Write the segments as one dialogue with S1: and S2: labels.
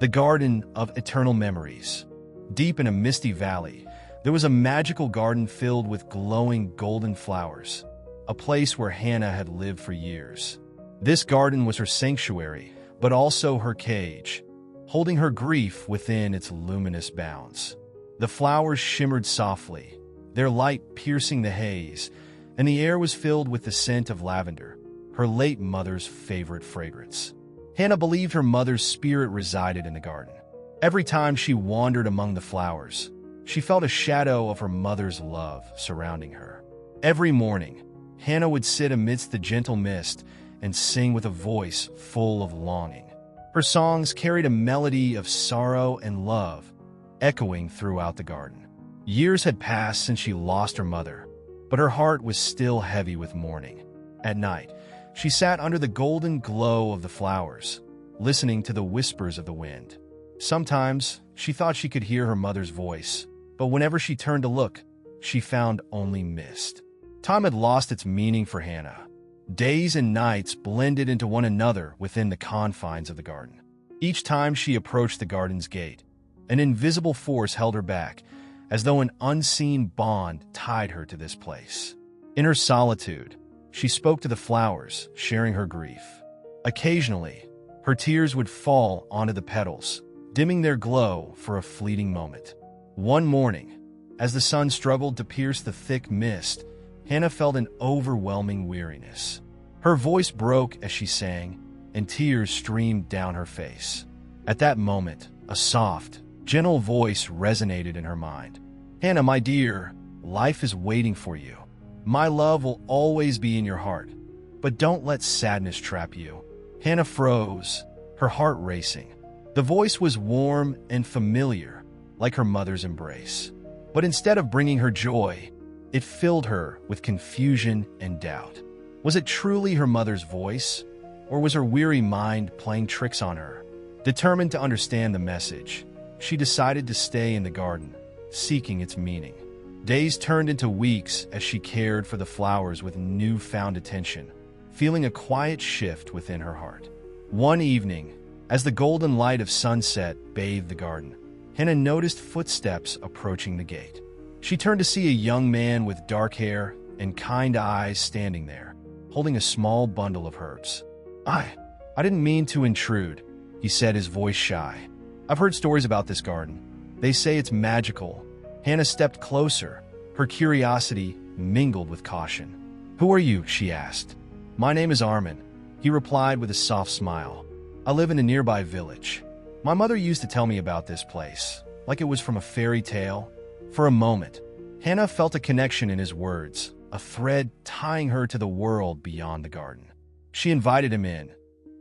S1: the Garden of Eternal Memories. Deep in a misty valley, there was a magical garden filled with glowing golden flowers, a place where Hana had lived for years. This garden was her sanctuary, but also her cage, holding her grief within its luminous bounds. The flowers shimmered softly, their light piercing the haze, and the air was filled with the scent of lavender, her late mother's favorite fragrance. Hana believed her mother's spirit resided in the garden. Every time she wandered among the flowers, she felt a shadow of her mother's love surrounding her. Every morning, Hana would sit amidst the gentle mist and sing with a voice full of longing. Her songs carried a melody of sorrow and love, echoing throughout the garden. Years had passed since she lost her mother, but her heart was still heavy with mourning. At night, she sat under the golden glow of the flowers, listening to the whispers of the wind. Sometimes, she thought she could hear her mother's voice, but whenever she turned to look, she found only mist. Time had lost its meaning for Hana. Days and nights blended into one another within the confines of the garden. Each time she approached the garden's gate, an invisible force held her back, as though an unseen bond tied her to this place. In her solitude, she spoke to the flowers, sharing her grief. Occasionally, her tears would fall onto the petals, dimming their glow for a fleeting moment. One morning, as the sun struggled to pierce the thick mist, Hana felt an overwhelming weariness. Her voice broke as she sang, and tears streamed down her face. At that moment, a soft, gentle voice resonated in her mind. "Hana, my dear, life is waiting for you. My love will always be in your heart, but don't let sadness trap you." Hana froze, her heart racing. The voice was warm and familiar, like her mother's embrace. But instead of bringing her joy, it filled her with confusion and doubt. Was it truly her mother's voice, or was her weary mind playing tricks on her? Determined to understand the message, she decided to stay in the garden, seeking its meaning. Days turned into weeks as she cared for the flowers with newfound attention, feeling a quiet shift within her heart. One evening, as the golden light of sunset bathed the garden, Hana noticed footsteps approaching the gate. She turned to see a young man with dark hair and kind eyes standing there, holding a small bundle of herbs. I didn't mean to intrude," he said, his voice shy. "I've heard stories about this garden. They say it's magical." Hana stepped closer, her curiosity mingled with caution. "Who are you?" she asked. "My name is Armin," he replied with a soft smile. "I live in a nearby village. My mother used to tell me about this place, like it was from a fairy tale." For a moment, Hana felt a connection in his words, a thread tying her to the world beyond the garden. She invited him in,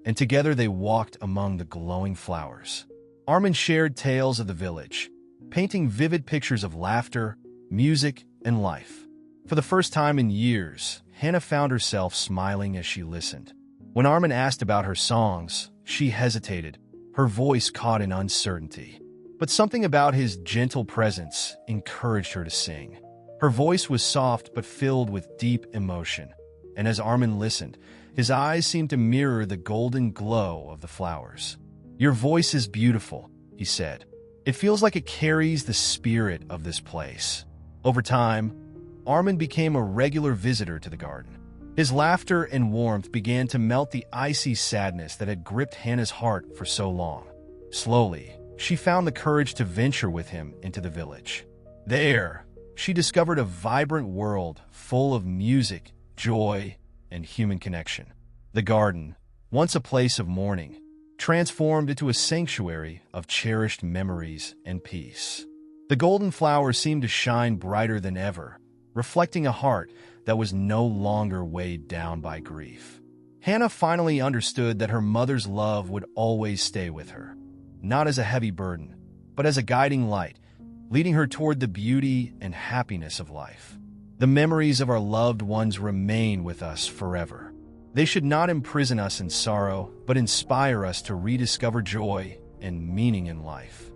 S1: and together they walked among the glowing flowers. Armin shared tales of the village, painting vivid pictures of laughter, music, and life. For the first time in years, Hana found herself smiling as she listened. When Armin asked about her songs, she hesitated, her voice caught in uncertainty. But something about his gentle presence encouraged her to sing. Her voice was soft but filled with deep emotion, and as Armin listened, his eyes seemed to mirror the golden glow of the flowers. "Your voice is beautiful," he said. "It feels like it carries the spirit of this place." Over time, Armin became a regular visitor to the garden. His laughter and warmth began to melt the icy sadness that had gripped Hana's heart for so long. Slowly, she found the courage to venture with him into the village. There, she discovered a vibrant world full of music, joy, and human connection. The garden, once a place of mourning, transformed into a sanctuary of cherished memories and peace. The golden flowers seemed to shine brighter than ever, reflecting a heart that was no longer weighed down by grief. Hana finally understood that her mother's love would always stay with her, not as a heavy burden, but as a guiding light, leading her toward the beauty and happiness of life. The memories of our loved ones remain with us forever. They should not imprison us in sorrow, but inspire us to rediscover joy and meaning in life.